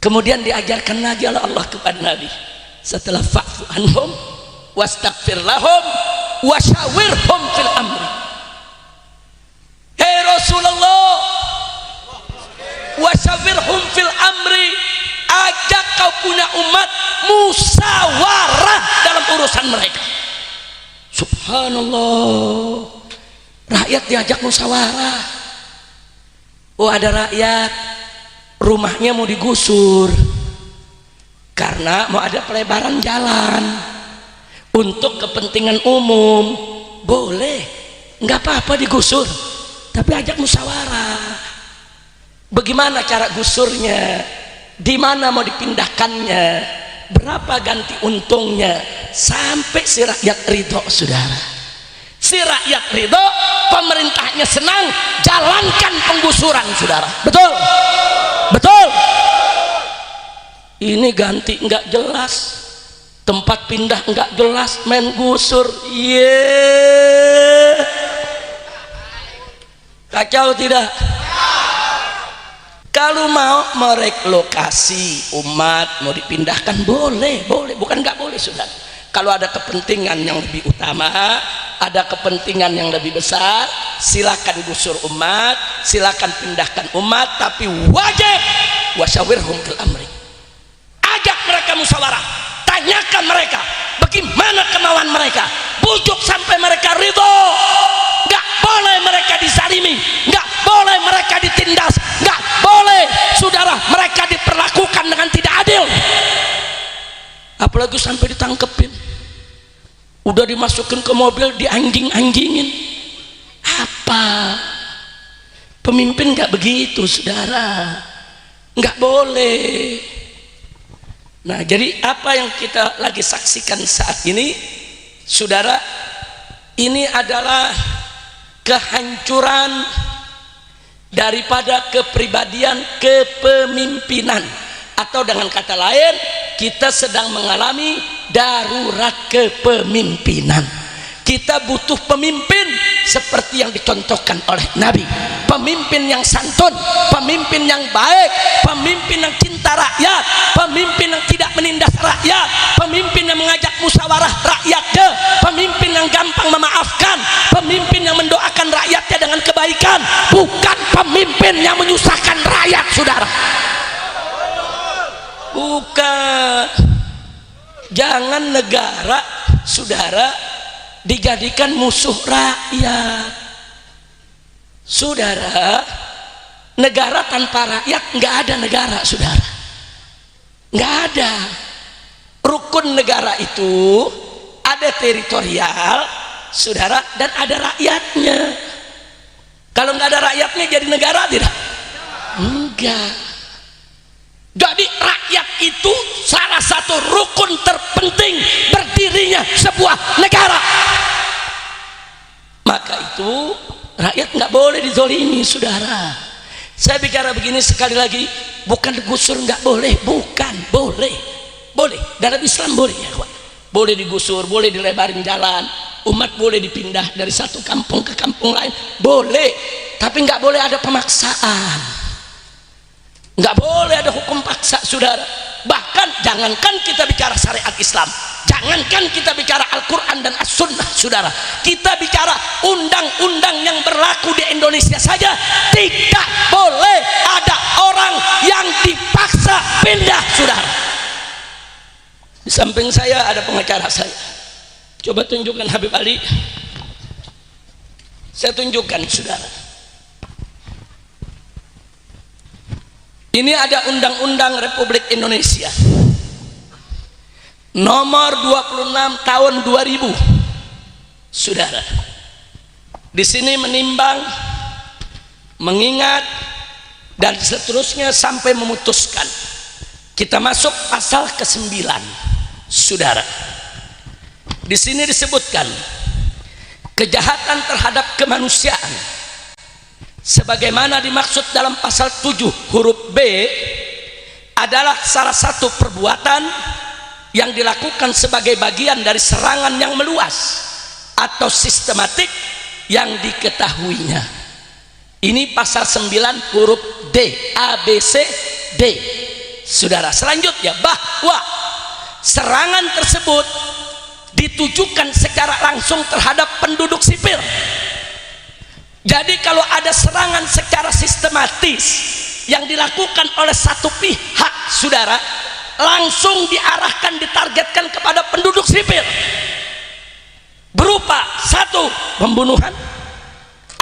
Kemudian diajarkan lagi oleh Allah kepada Nabi setelah fa'fu anhum wastaghfir lahum wasyawirhum fil amri. Hei Rasulullah, wasyawirhum fil amri, ajak kau punya umat musyawarah dalam urusan mereka. Subhanallah, rakyat diajak musyawarah. Oh, ada rakyat rumahnya mau digusur karena mau ada pelebaran jalan untuk kepentingan umum. Boleh, nggak apa-apa digusur, tapi ajak musyawarah. Bagaimana cara gusurnya, di mana mau dipindahkannya, berapa ganti untungnya, sampai si rakyat ridho. Saudara, si rakyat ridho, pemerintahnya senang, jalankan penggusuran. Saudara, betul? Betul? Ini ganti nggak jelas, tempat pindah nggak jelas, main gusur. Kacau tidak? Kalau mau merelokasi umat, mau dipindahkan, boleh, bukan nggak boleh. Sudah, kalau ada kepentingan yang lebih utama, ada kepentingan yang lebih besar, silakan gusur umat, silakan pindahkan umat, tapi wajib wasyawirhum fil amri. Ajak mereka musyawarah, tanyakan mereka bagaimana kemauan mereka, bujuk sampai mereka ridho. Nggak boleh mereka dizalimi, nggak boleh mereka ditindas, nggak boleh saudara mereka diperlakukan dengan tidak adil. Apalagi sampai ditangkepin, udah dimasukin ke mobil, dianjing-anjingin. Apa pemimpin nggak begitu, saudara? Nggak boleh. Nah, jadi apa yang kita lagi saksikan saat ini, saudara, ini adalah kehancuran daripada kepribadian kepemimpinan, atau dengan kata lain, kita sedang mengalami darurat kepemimpinan. Kita butuh pemimpin seperti yang dicontohkan oleh Nabi, pemimpin yang santun, pemimpin yang baik, pemimpin yang cinta rakyat, pemimpin yang tidak menindas rakyat, pemimpin yang mengajak musyawarah rakyatnya, pemimpin yang gampang memaafkan, pemimpin yang mendoakan rakyatnya dengan kebaikan, bukan pemimpin yang menyusahkan rakyat. Saudara, bukan. Jangan negara, saudara, dijadikan musuh rakyat. Saudara, negara tanpa rakyat nggak ada negara. Saudara, nggak ada. Rukun negara itu ada teritorial, saudara, dan ada rakyatnya. Kalau nggak ada rakyatnya jadi negara tidak? Enggak. Jadi rakyat itu salah satu rukun terpenting berdirinya sebuah negara. Maka itu rakyat nggak boleh dizolimi, saudara. Saya bicara begini sekali lagi, bukan gusur nggak boleh, bukan, boleh, dalam Islam boleh ya, boleh digusur, boleh dilebarin jalan, umat boleh dipindah dari satu kampung ke kampung lain, boleh, tapi nggak boleh ada pemaksaan. Nggak boleh ada hukum paksa, saudara. Bahkan jangankan kita bicara syariat Islam, jangankan kita bicara Al-Quran dan As-Sunnah, saudara, kita bicara undang-undang yang berlaku di Indonesia saja, tidak boleh ada orang yang dipaksa pindah, saudara. Di samping saya ada pengacara saya. Coba tunjukkan Habib Ali. Saya tunjukkan, saudara. Ini ada Undang-Undang Republik Indonesia nomor 26 tahun 2000, saudara. Di sini menimbang, mengingat, dan seterusnya sampai memutuskan. Kita masuk pasal ke-9, saudara. Di sini disebutkan kejahatan terhadap kemanusiaan sebagaimana dimaksud dalam pasal 7 huruf B adalah salah satu perbuatan yang dilakukan sebagai bagian dari serangan yang meluas atau sistematik yang diketahuinya. Ini pasal 9 huruf D, A, B, C, D. saudara. Selanjutnya, bahwa serangan tersebut ditujukan secara langsung terhadap penduduk sipil. Jadi kalau ada serangan secara sistematis yang dilakukan oleh satu pihak, saudara, langsung diarahkan, ditargetkan kepada penduduk sipil, berupa 1, pembunuhan,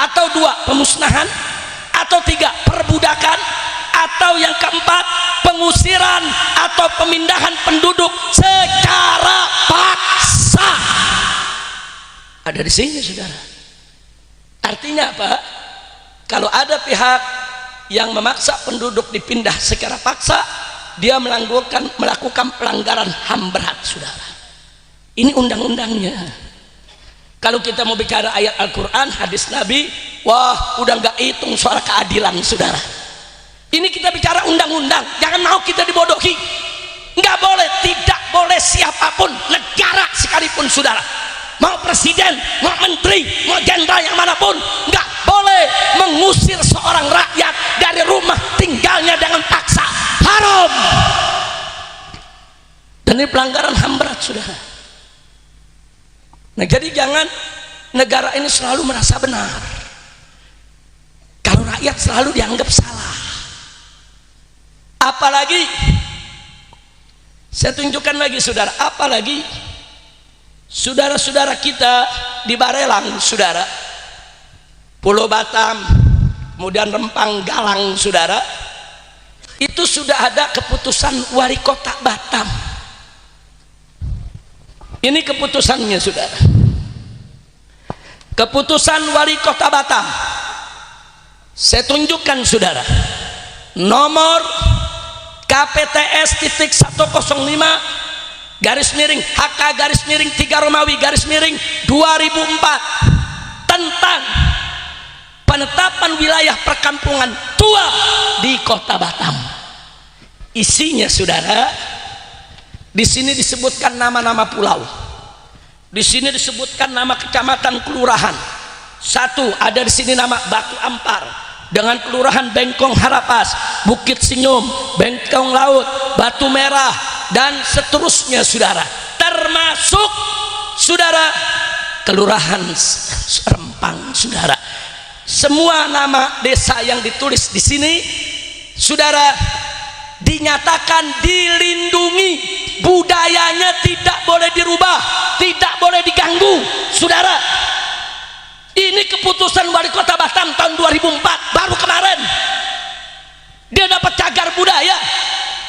atau 2, pemusnahan, atau 3, perbudakan, atau yang keempat, pengusiran atau pemindahan penduduk secara paksa. Ada di sini, saudara. Artinya apa? Kalau ada pihak yang memaksa penduduk dipindah secara paksa, dia melakukan pelanggaran HAM berat, saudara. Ini undang-undangnya. Kalau kita mau bicara ayat Al-Quran, hadis Nabi, wah udah nggak hitung soal keadilan, saudara. Ini kita bicara undang-undang, jangan mau kita dibodohi. Nggak boleh, tidak boleh siapapun, negara sekalipun, saudara, mau presiden, mau menteri, mau jenderal yang manapun, nggak boleh mengusir seorang rakyat dari rumah tinggalnya dengan paksa. Haram. Dan ini pelanggaran HAM berat, saudara. Nah, jadi jangan negara ini selalu merasa benar kalau rakyat selalu dianggap salah. Apalagi saya tunjukkan lagi, saudara, apalagi saudara-saudara kita di Barelang, saudara, Pulau Batam, kemudian Rempang, Galang, saudara, itu sudah ada keputusan wali kota Batam. Ini keputusannya, saudara. Keputusan wali kota Batam, saya tunjukkan, saudara, nomor KPTS.105 garis miring HK garis miring 3 Romawi garis miring 2004 tentang penetapan wilayah perkampungan tua di kota Batam. Isinya, saudara, di sini disebutkan nama-nama pulau, di sini disebutkan nama kecamatan, kelurahan. 1, ada di sini nama Batu Ampar dengan kelurahan Bengkong Harapas, Bukit Senyum, Bengkong Laut, Batu Merah, dan seterusnya, saudara. Termasuk, saudara, kelurahan Rempang, saudara. Semua nama desa yang ditulis di sini, saudara, dinyatakan dilindungi, budayanya tidak boleh dirubah, tidak boleh diganggu, saudara. Ini keputusan wali kota Batam tahun 2004, baru kemarin dia dapat cagar budaya.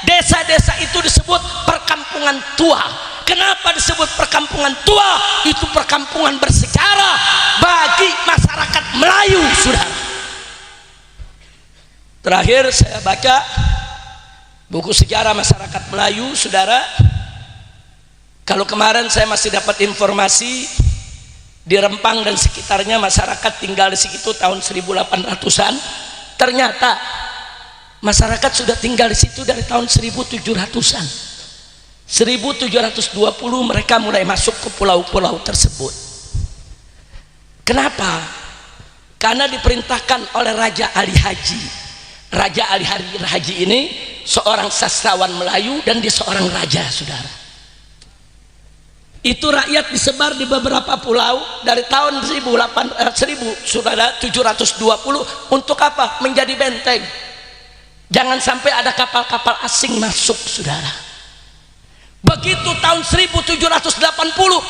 Desa-desa itu disebut perkampungan tua. Kenapa disebut perkampungan tua? Itu perkampungan bersejarah bagi masyarakat Melayu, saudara. Terakhir saya baca buku sejarah masyarakat Melayu, saudara. Kalau kemarin saya masih dapat informasi di Rempang dan sekitarnya masyarakat tinggal di situ tahun 1800-an, ternyata masyarakat sudah tinggal di situ dari tahun 1700-an. 1720 mereka mulai masuk ke pulau-pulau tersebut. Kenapa? Karena diperintahkan oleh Raja Ali Haji. Raja Ali Haji ini seorang sastrawan Melayu dan dia seorang raja, saudara. Itu rakyat disebar di beberapa pulau dari tahun 1720 untuk apa? Menjadi benteng. Jangan sampai ada kapal-kapal asing masuk, saudara. Begitu tahun 1780,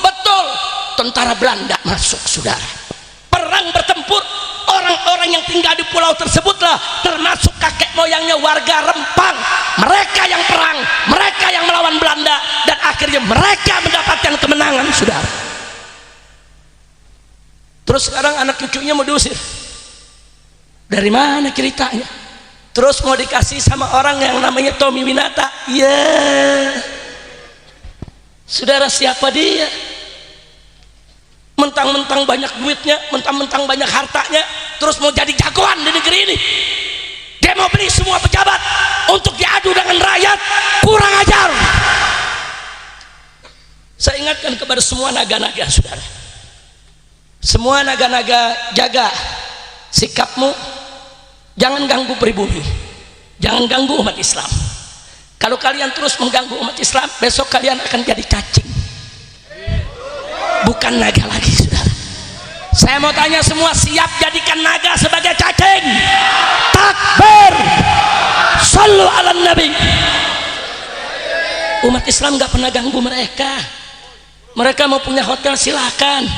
betul, tentara Belanda masuk, saudara. Perang bertempur, orang-orang yang tinggal di pulau tersebutlah termasuk kakek moyangnya warga Rempang. Mereka yang perang, mereka yang melawan Belanda, dan akhirnya mereka mendapatkan kemenangan, saudara. Terus sekarang anak cucunya mau diusir. Dari mana ceritanya? Terus mau dikasih sama orang yang namanya Tommy Winata. Ya, saudara, siapa dia? Mentang-mentang banyak duitnya, mentang-mentang banyak hartanya, terus mau jadi jagoan di negeri ini. Dia mau beli semua pejabat untuk diadu dengan rakyat. Kurang ajar. Saya ingatkan kepada semua naga-naga, saudara. Semua naga-naga, jaga sikapmu. Jangan ganggu pribumi, jangan ganggu umat Islam. Kalau kalian terus mengganggu umat Islam, besok kalian akan jadi cacing, bukan naga lagi, saudara. Saya mau tanya semua, siap jadikan naga sebagai cacing? Takbir, sallu ala nabi. Umat Islam gak pernah ganggu mereka. Mereka mau punya hotel silakan,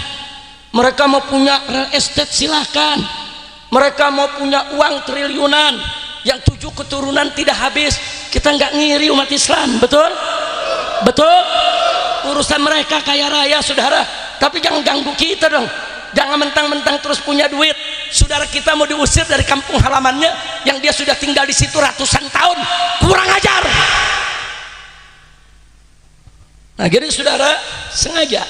mereka mau punya real estate silakan, mereka mau punya uang triliunan yang 7 keturunan tidak habis. Kita nggak ngiri umat Islam, betul? Betul? Urusan mereka kaya raya, saudara. Tapi jangan ganggu kita dong. Jangan mentang-mentang terus punya duit. Saudara kita mau diusir dari kampung halamannya yang dia sudah tinggal di situ ratusan tahun. Kurang ajar. Nah, jadi saudara, sengaja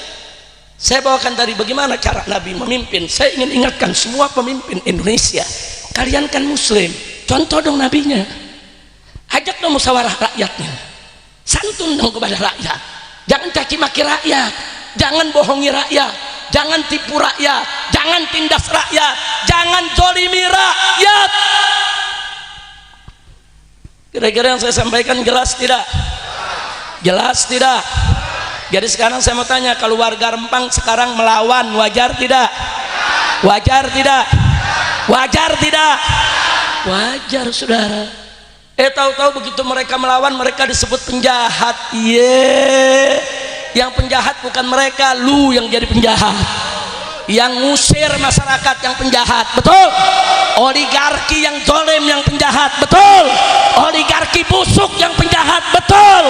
saya bawakan tadi bagaimana cara Nabi memimpin. Saya ingin ingatkan semua pemimpin Indonesia, kalian kan muslim, contoh dong nabinya. Ajak dong musyawarah rakyatnya, santun dong kepada rakyat. Jangan caci maki rakyat, jangan bohongi rakyat, jangan tipu rakyat, jangan tindas rakyat, jangan zalimi rakyat. Kira-kira yang saya sampaikan jelas tidak? Jelas tidak? Jadi sekarang saya mau tanya, kalau warga Rempang sekarang melawan, wajar tidak? Wajar tidak? Wajar tidak? Wajar, saudara. Tahu-tahu begitu mereka melawan, mereka disebut penjahat. Iya, yang penjahat bukan mereka, lu yang jadi penjahat, yang ngusir masyarakat yang penjahat, betul? Oligarki yang zalim yang penjahat, betul? Oligarki busuk yang penjahat, betul?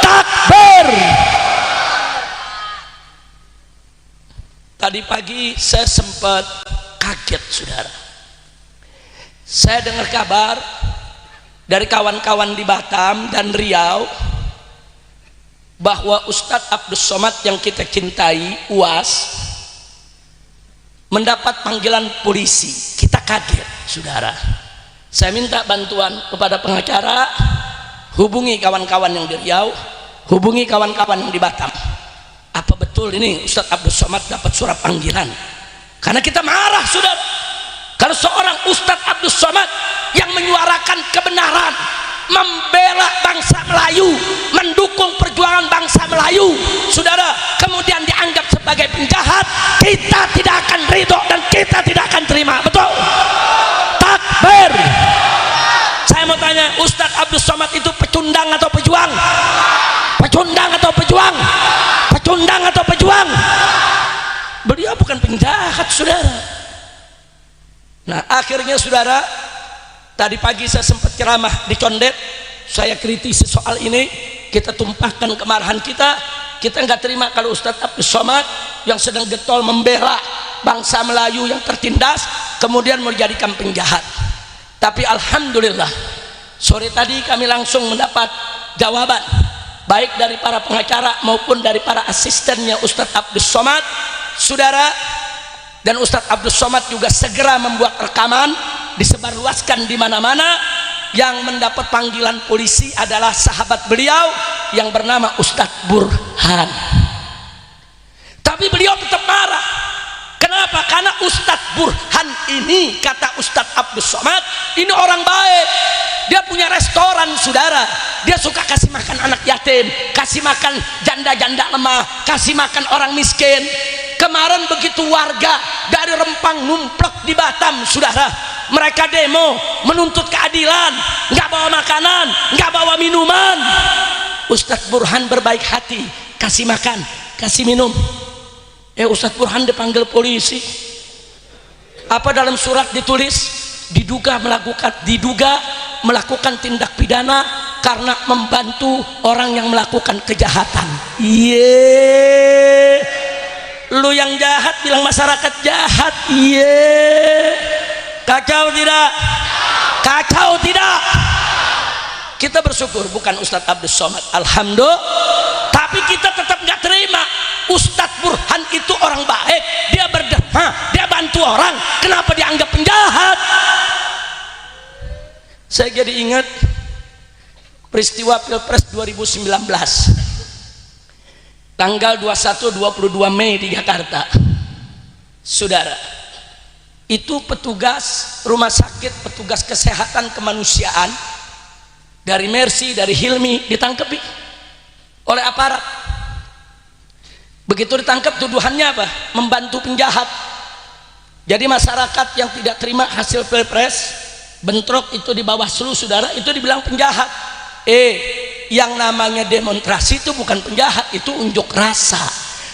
Takbir. Tadi pagi saya sempat kaget, saudara. Saya dengar kabar dari kawan-kawan di Batam dan Riau bahwa Ustadz Abdus Somad yang kita cintai, UAS, mendapat panggilan polisi. Kita kaget, saudara. Saya minta bantuan kepada pengacara, hubungi kawan-kawan yang di Riau, hubungi kawan-kawan yang di Batam. Apa betul ini Ustadz Abdus Somad dapat surat panggilan? Karena kita marah, saudara. Kalau seorang Ustadz Abdus Somad yang menyuarakan kebenaran, membela bangsa Melayu, mendukung perjuangan bangsa Melayu, saudara, kemudian dianggap sebagai penjahat, kita tidak akan ridho dan kita tidak akan terima, betul? Takbir. Saya mau tanya, Ustadz Abdus Somad itu pecundang atau pejuang? Pecundang atau pejuang? Pecundang atau pejuang? Beliau bukan penjahat, saudara. Nah, akhirnya saudara, tadi pagi saya sempat ceramah di Condet, saya kritisi soal ini, kita tumpahkan kemarahan kita. Kita nggak terima kalau Ustadz Abdus Somad yang sedang getol membela bangsa Melayu yang tertindas, kemudian mau dijadikan penjahat. Tapi alhamdulillah, sore tadi kami langsung mendapat jawaban, baik dari para pengacara maupun dari para asistennya Ustadz Abdus Somad, saudara. Dan Ustadz Abdus Somad juga segera membuat rekaman, disebarluaskan di mana-mana. Yang mendapat panggilan polisi adalah sahabat beliau yang bernama Ustadz Burhan. Tapi beliau tetap marah. Kenapa? Karena Ustadz Burhan ini, kata Ustadz Abdus Somad, ini orang baik. Dia punya restoran, saudara. Dia suka kasih makan anak yatim, kasih makan janda-janda lemah, kasih makan orang miskin. Kemarin begitu warga dari Rempang numplek di Batam, saudara, mereka demo menuntut keadilan, nggak bawa makanan, nggak bawa minuman. Ustadz Burhan berbaik hati, kasih makan, kasih minum. Ustadz Burhan dipanggil polisi. Apa dalam surat ditulis? Diduga melakukan tindak pidana karena membantu orang yang melakukan kejahatan. Iya. Lu yang jahat bilang masyarakat jahat. Iya. Kacau tidak? Kacau tidak? Kita bersyukur bukan Ustadz Abdus Somad, alhamdulillah. Tapi kita tetap nggak terima. Ustadz Burhan itu orang baik, dia berderma, dia bantu orang, kenapa dianggap penjahat? Saya jadi ingat peristiwa Pilpres 2019, tanggal 21-22 Mei di Jakarta, saudara. Itu petugas rumah sakit, petugas kesehatan kemanusiaan dari Mercy, dari Hilmi, ditangkapi oleh aparat. Begitu ditangkap, tuduhannya apa? Membantu penjahat. Jadi masyarakat yang tidak terima hasil pilpres, bentrok itu di Bawaslu, saudara, itu dibilang penjahat. Yang namanya demonstrasi itu bukan penjahat, itu unjuk rasa.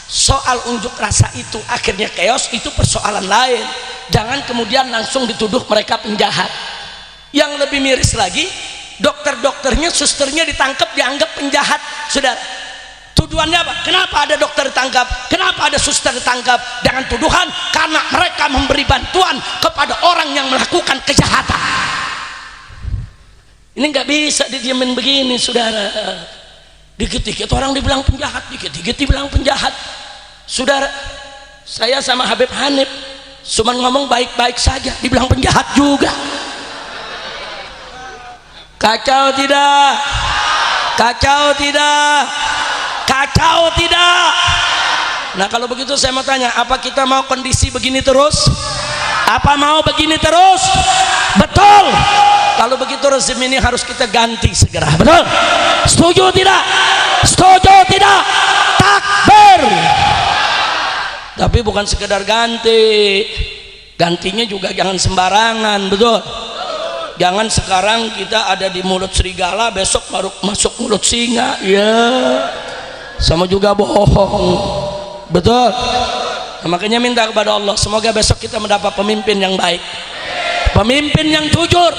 Soal unjuk rasa itu akhirnya chaos, itu persoalan lain. Jangan kemudian langsung dituduh mereka penjahat. Yang lebih miris lagi, dokter-dokternya, susternya ditangkap, dianggap penjahat, saudara. Tuduhannya apa? Kenapa ada dokter ditangkap? Kenapa ada suster ditangkap? Dengan tuduhan karena mereka memberi bantuan kepada orang yang melakukan kejahatan. Ini nggak bisa didiamin begini, saudara. Dikit-dikit orang dibilang penjahat, dikit-dikit dibilang penjahat. Saudara, saya sama Habib Hanif cuma ngomong baik-baik saja, dibilang penjahat juga. Kacau tidak? Kacau tidak? Kacau tidak? Nah, kalau begitu saya mau tanya, apa kita mau kondisi begini terus? Apa mau begini terus? Betul. Kalau begitu rezim ini harus kita ganti segera. Betul? Setuju tidak? Setuju tidak? Takbir. Tapi bukan sekedar ganti, gantinya juga jangan sembarangan. Betul? Jangan sekarang kita ada di mulut serigala, besok baru masuk mulut singa. Ya, sama juga bohong. Betul? Nah, makanya minta kepada Allah, semoga besok kita mendapat pemimpin yang baik, pemimpin yang jujur,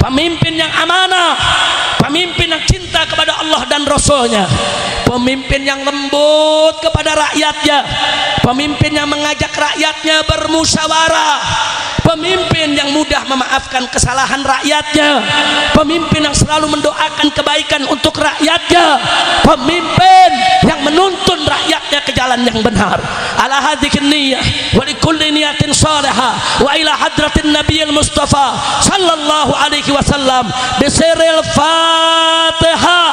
pemimpin yang amanah, pemimpin yang cinta kepada Allah dan Rasulnya, pemimpin yang lembut kepada rakyatnya, pemimpin yang mengajak rakyatnya bermusyawarah, pemimpin yang mudah memaafkan kesalahan rakyatnya, pemimpin yang selalu mendoakan kebaikan untuk rakyatnya, pemimpin yang menuntun rakyatnya ke jalan yang benar. Ala hadhihi niyyah wa likulli niyatin salihah wa ila hadratin nabiyil mustafa sallallahu alaihi wasallam bisiril Fatihah.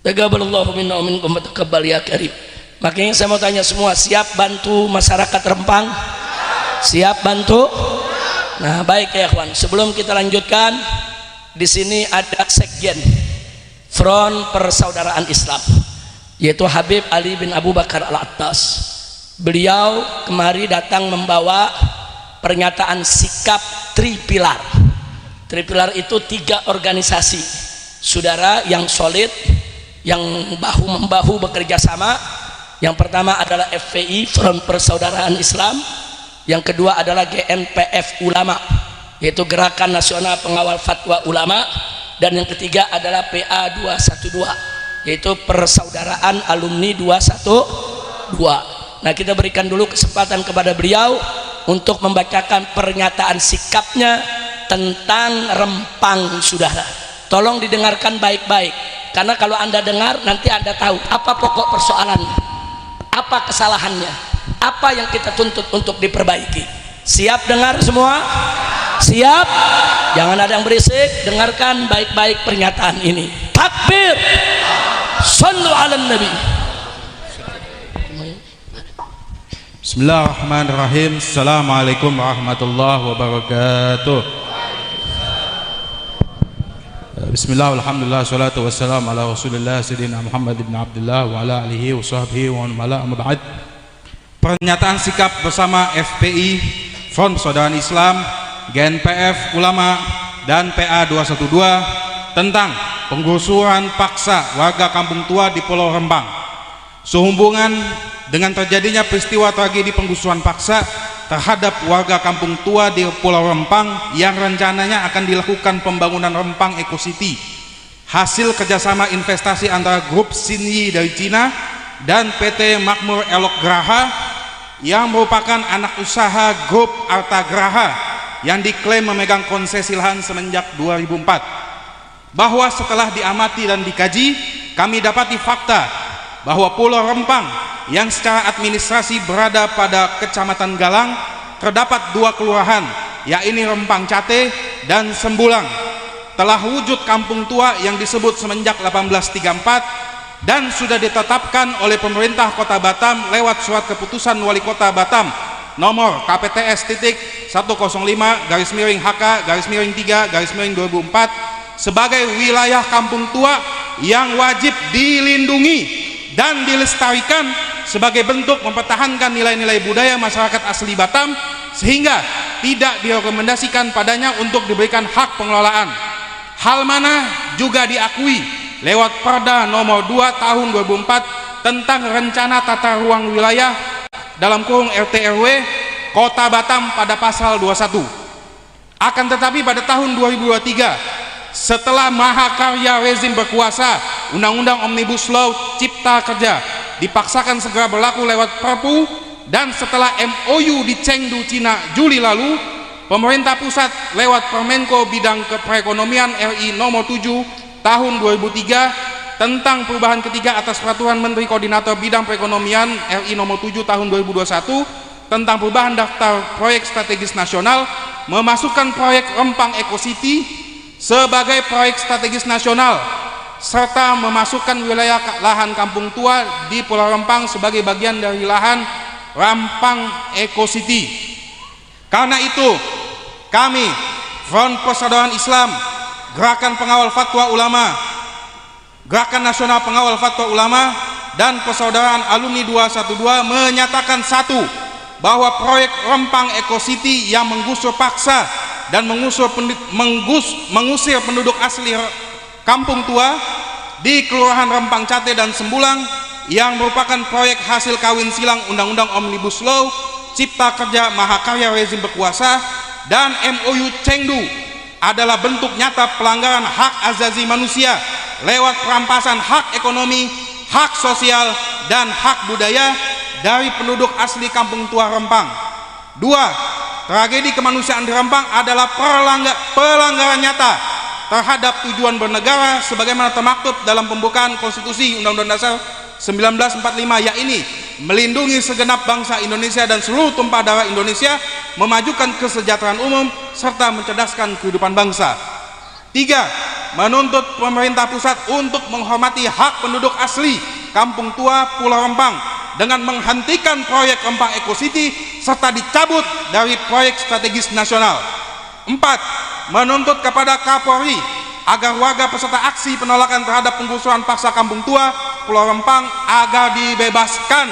Taqabbalallahu minna wa minkum wa taqabbal ya karim. Makanya saya mau tanya semua, siap bantu masyarakat Rempang? Siap bantu? Nah, baik ya kawan. Sebelum kita lanjutkan, di sini ada sekjen Front Persaudaraan Islam, yaitu Habib Ali bin Abu Bakar Al-Attas. Beliau kemari datang membawa pernyataan sikap Tripilar. Tripilar itu 3 organisasi saudara yang solid, yang bahu-membahu bekerja sama. Yang pertama adalah FPI, Front Persaudaraan Islam. Yang kedua adalah GNPF Ulama, yaitu Gerakan Nasional Pengawal Fatwa Ulama. Dan yang ketiga adalah PA212, yaitu Persaudaraan Alumni 212. Nah, kita berikan dulu kesempatan kepada beliau untuk membacakan pernyataan sikapnya tentang Rempang, saudara. Tolong didengarkan baik-baik, karena kalau Anda dengar nanti Anda tahu apa pokok persoalannya, apa kesalahannya, apa yang kita tuntut untuk diperbaiki. Siap dengar semua? Siap? Jangan ada yang berisik, dengarkan baik-baik pernyataan ini. Takbir. Shallu 'alan nabi. Bismillahirrahmanirrahim. Assalamualaikum warahmatullahi wabarakatuh. Bismillah, alhamdulillah, salatu wassalamu ala rasulillah sayyidina Muhammad ibn Abdullah wa ala alihi wa sahbihi wa ala amma ba'd. Pernyataan sikap bersama FPI, Front Persaudaraan Islam, GNPF Ulama, dan PA212 tentang penggusuran paksa warga kampung tua di Pulau Rempang. Sehubungan dengan terjadinya peristiwa tragedi penggusuran paksa terhadap warga kampung tua di Pulau Rempang yang rencananya akan dilakukan pembangunan Rempang Eco City, hasil kerjasama investasi antara grup Xinyi dari Cina dan PT Makmur Elok Graha yang merupakan anak usaha grup Artagraha yang diklaim memegang konsesi lahan semenjak 2004. Bahwa setelah diamati dan dikaji, kami dapati fakta bahwa Pulau Rempang yang secara administrasi berada pada Kecamatan Galang terdapat 2 kelurahan, yaitu Rempang Cate dan Sembulang, telah wujud kampung tua yang disebut semenjak 1834 dan sudah ditetapkan oleh pemerintah Kota Batam lewat surat keputusan Wali Kota Batam nomor KPTS titik 105 garis miring HK garis miring 3 garis miring 2004 sebagai wilayah kampung tua yang wajib dilindungi dan dilestarikan sebagai bentuk mempertahankan nilai-nilai budaya masyarakat asli Batam, sehingga tidak direkomendasikan padanya untuk diberikan hak pengelolaan. Hal mana juga diakui lewat Perda nomor 2 tahun 2004 tentang rencana tata ruang wilayah dalam kurung RT/RW Kota Batam pada pasal 21. Akan tetapi pada tahun 2023, setelah mahakarya rezim berkuasa, Undang-Undang Omnibus Law Cipta Kerja dipaksakan segera berlaku lewat Perpu, dan setelah MOU di Chengdu, Cina Juli lalu, pemerintah pusat lewat Permenko Bidang Perekonomian RI nomor 7 tahun 2003 tentang perubahan ketiga atas Peraturan Menteri Koordinator Bidang Perekonomian RI nomor 7 tahun 2021 tentang perubahan daftar proyek strategis nasional, memasukkan proyek Rempang Eco City sebagai proyek strategis nasional, serta memasukkan wilayah lahan kampung tua di Pulau Rempang sebagai bagian dari lahan Rempang Eco City. Karena itu, kami Front Persaudaraan Islam, Gerakan Pengawal Fatwa Ulama, Gerakan Nasional Pengawal Fatwa Ulama, dan Persaudaraan Alumni 212 menyatakan satu, bahwa proyek Rempang Eco City yang menggusur paksa dan mengusir penduduk asli kampung tua di Kelurahan Rempang Cate dan Sembulang yang merupakan proyek hasil kawin silang Undang-Undang Omnibus Law Cipta Kerja mahakarya rezim berkuasa dan MOU Chengdu adalah bentuk nyata pelanggaran hak asasi manusia lewat perampasan hak ekonomi, hak sosial, dan hak budaya dari penduduk asli kampung tua Rempang. 2. Tragedi kemanusiaan di Rempang adalah pelanggaran nyata terhadap tujuan bernegara sebagaimana termaktub dalam pembukaan Konstitusi Undang-Undang Dasar 1945, yakni melindungi segenap bangsa Indonesia dan seluruh tumpah darah Indonesia, memajukan kesejahteraan umum, serta mencerdaskan kehidupan bangsa. 3. Menuntut pemerintah pusat untuk menghormati hak penduduk asli kampung tua Pulau Rempang dengan menghentikan proyek Rempang Eco City serta dicabut dari proyek strategis nasional. 4. Menuntut kepada Kapolri agar warga peserta aksi penolakan terhadap penggusuran paksa kampung tua Pulau Rempang agar dibebaskan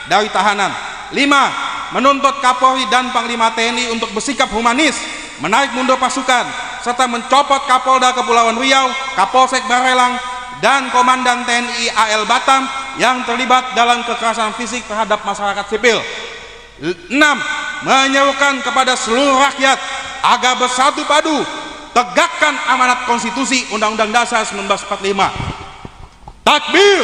dari tahanan. 5. Menuntut Kapolri dan Panglima TNI untuk bersikap humanis, menarik mundur pasukan, serta mencopot Kapolda Kepulauan Riau, Kapolsek Barelang, dan Komandan TNI AL Batam yang terlibat dalam kekerasan fisik terhadap masyarakat sipil. 6. Menyerukan kepada seluruh rakyat agar bersatu padu tegakkan amanat konstitusi Undang-Undang Dasar 1945. Takbir.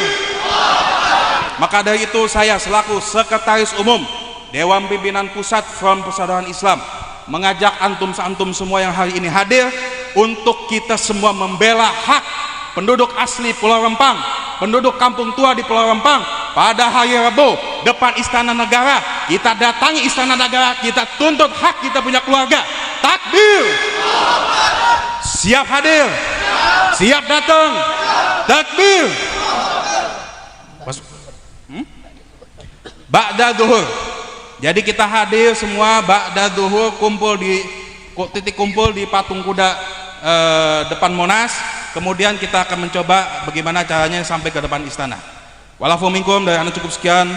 Maka dari itu saya selaku Sekretaris Umum Dewan Pimpinan Pusat Front Persaudaraan Islam mengajak antum semua yang hari ini hadir untuk kita semua membela hak penduduk asli Pulau Rempang, penduduk kampung tua di Pulau Rempang. Pada hari Rabu depan Istana Negara, kita datangi Istana Negara, kita tuntut hak kita punya keluarga. Takbir. Siap hadir, siap datang. Takbir. Ba'da zuhur. Jadi kita hadir semua ba'da zuhur, titik kumpul di patung kuda depan Monas. Kemudian kita akan mencoba bagaimana caranya sampai ke depan istana. Walafu minkum, dari anda cukup sekian.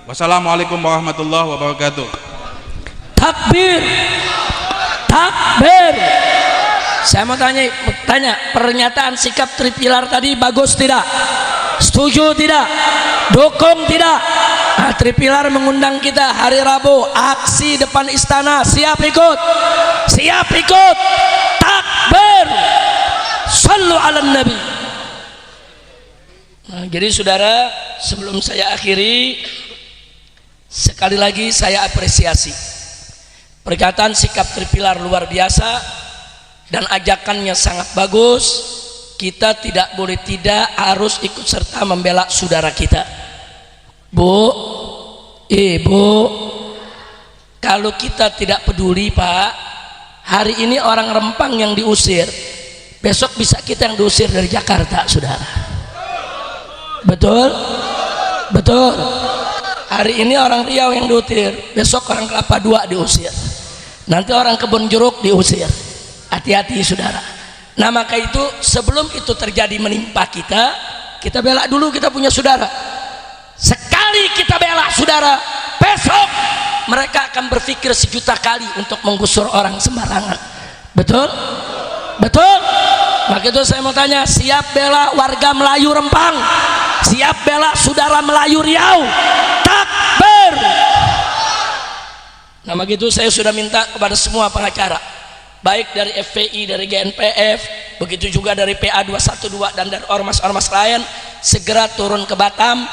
Wassalamualaikum warahmatullahi wabarakatuh. Takbir. Takbir. Saya mau tanya, pernyataan sikap Tripilar tadi bagus tidak? Setuju tidak? Dukung tidak? Nah, Tripilar mengundang kita hari Rabu aksi depan istana. Siap ikut? Siap ikut? Takbir. Sallu ala Nabi. Nah, jadi saudara, sebelum saya akhiri, sekali lagi saya apresiasi perkataan sikap Tripilar luar biasa dan ajakannya sangat bagus. Kita tidak boleh tidak harus ikut serta membela saudara kita. Bu, Ibu, kalau kita tidak peduli Pak, hari ini orang Rempang yang diusir, besok bisa kita yang diusir dari Jakarta, saudara. Betul? Betul. Hari ini orang Riau yang diusir, besok orang Kelapa II diusir, nanti orang Kebon Jeruk diusir. Hati-hati saudara. Nah maka itu sebelum itu terjadi menimpa kita bela dulu kita punya saudara. Sekali kita bela saudara, besok mereka akan berpikir sejuta kali untuk menggusur orang sembarangan. Betul? Betul? Maka itu saya mau tanya, siap bela warga Melayu Rempang? Siap bela saudara Melayu Riau? Takbir! Nah begitu saya sudah minta kepada semua pengacara, baik dari FPI, dari GNPF, begitu juga dari PA 212 dan dari ormas-ormas lain, segera turun ke Batam